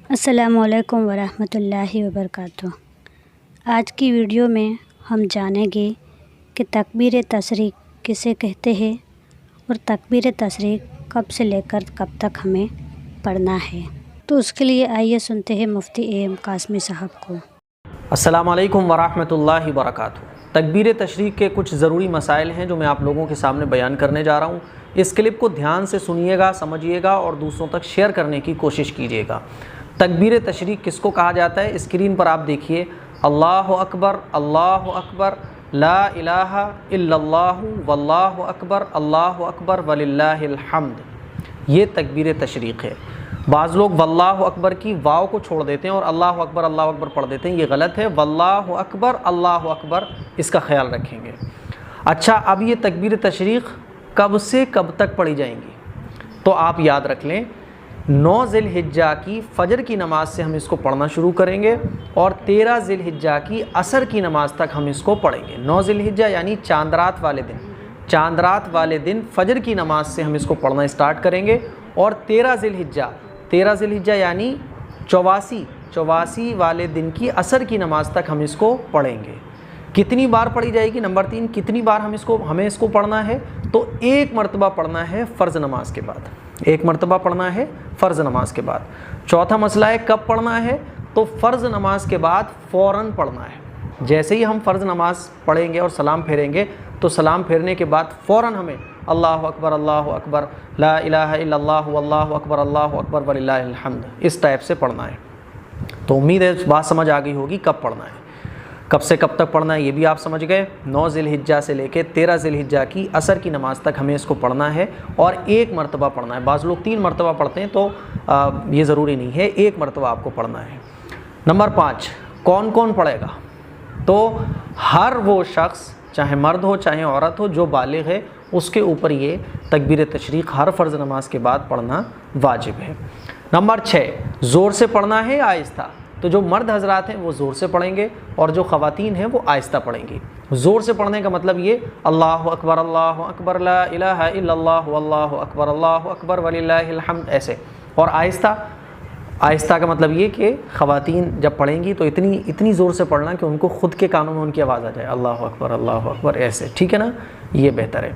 السلام علیکم ورحمۃ اللہ وبرکاتہ۔ آج کی ویڈیو میں ہم جانیں گے کہ تکبیر تشریق کسے کہتے ہیں اور تکبیر تشریق کب سے لے کر کب تک ہمیں پڑھنا ہے۔ تو اس کے لیے آئیے سنتے ہیں مفتی اے قاسمی صاحب کو۔ السلام علیکم ورحمۃ اللہ وبرکاتہ۔ تکبیر تشریق کے کچھ ضروری مسائل ہیں جو میں آپ لوگوں کے سامنے بیان کرنے جا رہا ہوں۔ اس کلپ کو دھیان سے سنیے گا، سمجھیے گا اور دوسروں تک شیئر کرنے کی کوشش کیجیے گا۔ تکبیر تشریق کس کو کہا جاتا ہے؟ اسکرین پر آپ دیکھیے، اللہ اکبر، لا الہ الا اللہ، واللہ اکبر وللہ الحمد، یہ تکبیر تشریق ہے۔ بعض لوگ واللہ اکبر کی واو کو چھوڑ دیتے ہیں اور اللہ اکبر پڑھ دیتے ہیں، یہ غلط ہے۔ واللہ اکبر اس کا خیال رکھیں گے۔ اچھا، اب یہ تکبیر تشریق کب سے کب تک پڑھی جائیں گی؟ تو آپ یاد رکھ لیں، 9 ذی الحجہ کی فجر کی نماز سے ہم اس کو پڑھنا شروع کریں گے اور 13 ذی الحجہ کی عصر کی نماز تک ہم اس کو پڑھیں گے۔ 9 ذی الحجہ یعنی چاند رات والے دن فجر کی نماز سے ہم اس کو پڑھنا اسٹارٹ کریں گے اور 13 ذی الحجہ یعنی 84 والے دن کی عصر کی نماز تک ہم اس کو پڑھیں گے۔ کتنی بار پڑھی جائے گی؟ نمبر 3، کتنی بار ہمیں اس کو پڑھنا ہے؟ تو ایک مرتبہ پڑھنا ہے فرض نماز کے بعد، ایک مرتبہ پڑھنا ہے فرض نماز کے بعد۔ چوتھا مسئلہ ہے کب پڑھنا ہے؟ تو فرض نماز کے بعد فوراً پڑھنا ہے۔ جیسے ہی ہم فرض نماز پڑھیں گے اور سلام پھیریں گے تو سلام پھیرنے کے بعد فوراً ہمیں اللہ اکبر، لا الہ الا اللہ، واللہ اکبر وللہ الحمد، اس ٹائپ سے پڑھنا ہے۔ تو امید ہے بات سمجھ آ گئی ہوگی کب پڑھنا ہے، کب سے کب تک پڑھنا ہے، یہ بھی آپ سمجھ گئے۔ 9 ذی الحجہ سے لے کے 13 ذی الحجہ کی عصر کی نماز تک ہمیں اس کو پڑھنا ہے اور ایک مرتبہ پڑھنا ہے۔ بعض لوگ 3 مرتبہ پڑھتے ہیں، تو یہ ضروری نہیں ہے، ایک مرتبہ آپ کو پڑھنا ہے۔ نمبر 5، کون کون پڑھے گا؟ تو ہر وہ شخص، چاہے مرد ہو چاہے عورت ہو، جو بالغ ہے، اس کے اوپر یہ تکبیر تشریق ہر فرض نماز کے بعد پڑھنا واجب ہے۔ نمبر 6، زور سے پڑھنا ہے یا آہستہ؟ تو جو مرد حضرات ہیں وہ زور سے پڑھیں گے اور جو خواتین ہیں وہ آہستہ پڑھیں گی۔ زور سے پڑھنے کا مطلب یہ اللہ اکبر، لا الہ الا اللہ، واللہ اکبر وللہ الحمد، ایسے۔ اور آہستہ کا مطلب یہ کہ خواتین جب پڑھیں گی تو اتنی زور سے پڑھنا کہ ان کو خود کے کانوں میں ان کی آواز آ جائے، اللہ اکبر، ایسے، ٹھیک ہے نا؟ یہ بہتر ہے۔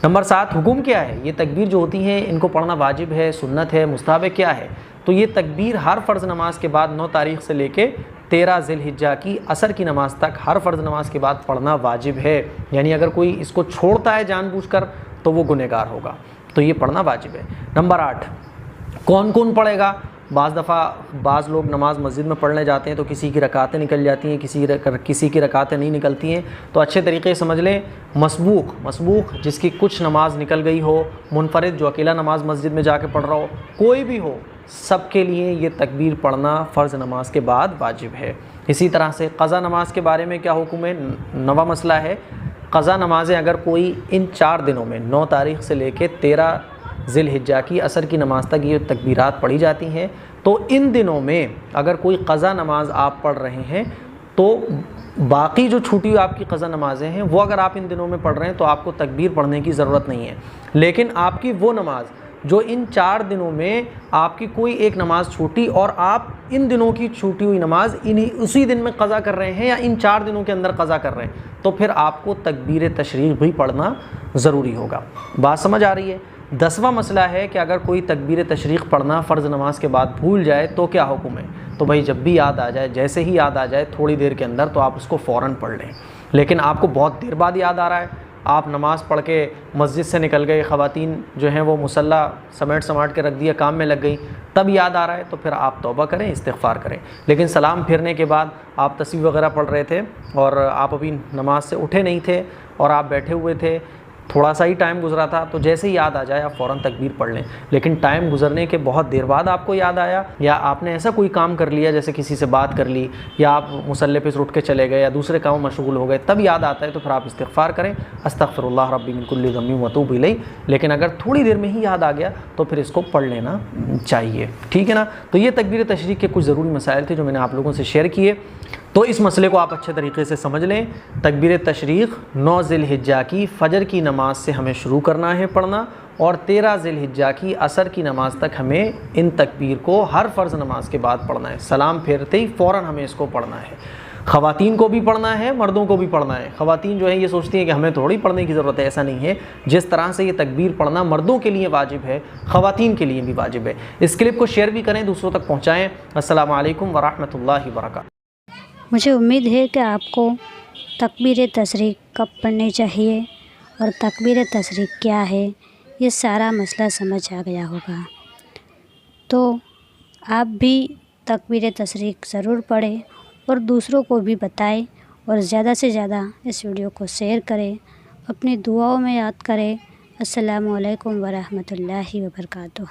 نمبر 7، حکم کیا ہے؟ یہ تکبیر جو ہوتی ہیں ان کو پڑھنا واجب ہے، سنت ہے، مستحب ہے، کیا ہے؟ تو یہ تکبیر ہر فرض نماز کے بعد 9 تاریخ سے لے کے 13 ذی الحجہ کی عصر کی نماز تک ہر فرض نماز کے بعد پڑھنا واجب ہے۔ یعنی اگر کوئی اس کو چھوڑتا ہے جان بوجھ کر تو وہ گنہگار ہوگا، تو یہ پڑھنا واجب ہے۔ نمبر 8، کون کون پڑھے گا؟ بعض لوگ نماز مسجد میں پڑھنے جاتے ہیں تو کسی کی رکعتیں نکل جاتی ہیں، کسی کی رکعتیں نہیں نکلتی ہیں، تو اچھے طریقے سے سمجھ لیں، مسبوق جس کی کچھ نماز نکل گئی ہو، منفرد جو اکیلا نماز مسجد میں جا کے پڑھ رہا ہو، کوئی بھی ہو، سب کے لیے یہ تکبیر پڑھنا فرض نماز کے بعد واجب ہے۔ اسی طرح سے قضا نماز کے بارے میں کیا حکم ہے؟ نواں مسئلہ ہے، قضا نمازیں اگر کوئی ان 4 دنوں میں 9 تاریخ سے لے کے 13 ذی الحجہ کی عصر کی نماز تک یہ تکبیرات پڑھی جاتی ہیں، تو ان دنوں میں اگر کوئی قضا نماز آپ پڑھ رہے ہیں تو باقی جو چھوٹی ہوئی آپ کی قضا نمازیں ہیں وہ اگر آپ ان دنوں میں پڑھ رہے ہیں تو آپ کو تکبیر پڑھنے کی ضرورت نہیں ہے۔ لیکن آپ کی وہ نماز جو ان 4 دنوں میں آپ کی کوئی ایک نماز چھوٹی اور آپ ان دنوں کی چھوٹی ہوئی نماز اسی دن میں قضا کر رہے ہیں یا ان 4 دنوں کے اندر قضا کر رہے ہیں، تو پھر آپ کو تکبیر تشریق بھی پڑھنا ضروری ہوگا۔ بات سمجھ آ رہی ہے؟ 10واں مسئلہ ہے کہ اگر کوئی تکبیر تشریق پڑھنا فرض نماز کے بعد بھول جائے تو کیا حکم ہے؟ تو بھائی جب بھی یاد آ جائے، جیسے ہی یاد آ جائے تھوڑی دیر کے اندر، تو آپ اس کو فوراً پڑھ لیں۔ لیکن آپ کو بہت دیر بعد یاد آ رہا ہے، آپ نماز پڑھ کے مسجد سے نکل گئے، خواتین جو ہیں وہ مصلی سمیٹ کے رکھ دیا، کام میں لگ گئی، تب یاد آ رہا ہے تو پھر آپ توبہ کریں، استغفار کریں۔ لیکن سلام پھیرنے کے بعد آپ تسبیح وغیرہ پڑھ رہے تھے اور آپ ابھی نماز سے اٹھے نہیں تھے اور آپ بیٹھے ہوئے تھے، تھوڑا سا ہی ٹائم گزرا تھا، تو جیسے ہی یاد آ جائے آپ فوراً تکبیر پڑھ لیں۔ لیکن ٹائم گزرنے کے بہت دیر بعد آپ کو یاد آیا یا آپ نے ایسا کوئی کام کر لیا جیسے کسی سے بات کر لی یا آپ مصلی پہ سے اٹھ کے چلے گئے یا دوسرے کاموں میں مشغول ہو گئے، تب یاد آتا ہے تو پھر آپ استغفار کریں، استغفر اللہ ربی من کل ذنب واتوب الیہ۔ لیکن اگر تھوڑی دیر میں ہی یاد آ گیا تو پھر اس کو پڑھ لینا چاہیے، ٹھیک ہے نا؟ تو یہ تکبیر تشریق کے کچھ ضروری مسائل تھے جو میں نے آپ لوگوں سے شیئر کیے۔ تو اس مسئلے کو آپ اچھے طریقے سے سمجھ لیں۔ تکبیر تشریق 9 ذی الحجہ کی فجر کی نماز سے ہمیں شروع کرنا ہے پڑھنا، اور 13 ذی الحجہ کی عصر کی نماز تک ہمیں ان تکبیر کو ہر فرض نماز کے بعد پڑھنا ہے۔ سلام پھیرتے ہی فوراً ہمیں اس کو پڑھنا ہے۔ خواتین کو بھی پڑھنا ہے، مردوں کو بھی پڑھنا ہے۔ خواتین جو ہیں یہ سوچتی ہیں کہ ہمیں تھوڑی پڑھنے کی ضرورت ہے، ایسا نہیں ہے۔ جس طرح سے یہ تکبیر پڑھنا مردوں کے لیے واجب ہے، خواتین کے لیے بھی واجب ہے۔ اس کلپ کو شیئر بھی کریں، دوسروں تک پہنچائیں۔ السلام علیکم ورحمۃ اللہ وبرکاتہ۔ مجھے امید ہے کہ آپ کو تکبیر تشریق کب پڑھنی چاہیے اور تکبیر تشریق کیا ہے، یہ سارا مسئلہ سمجھ آ گیا ہوگا۔ تو آپ بھی تکبیر تشریق ضرور پڑھیں اور دوسروں کو بھی بتائیں، اور زیادہ سے زیادہ اس ویڈیو کو شیئر کریں، اپنی دعاؤں میں یاد کریں۔ السلام علیکم ورحمۃ اللہ وبرکاتہ۔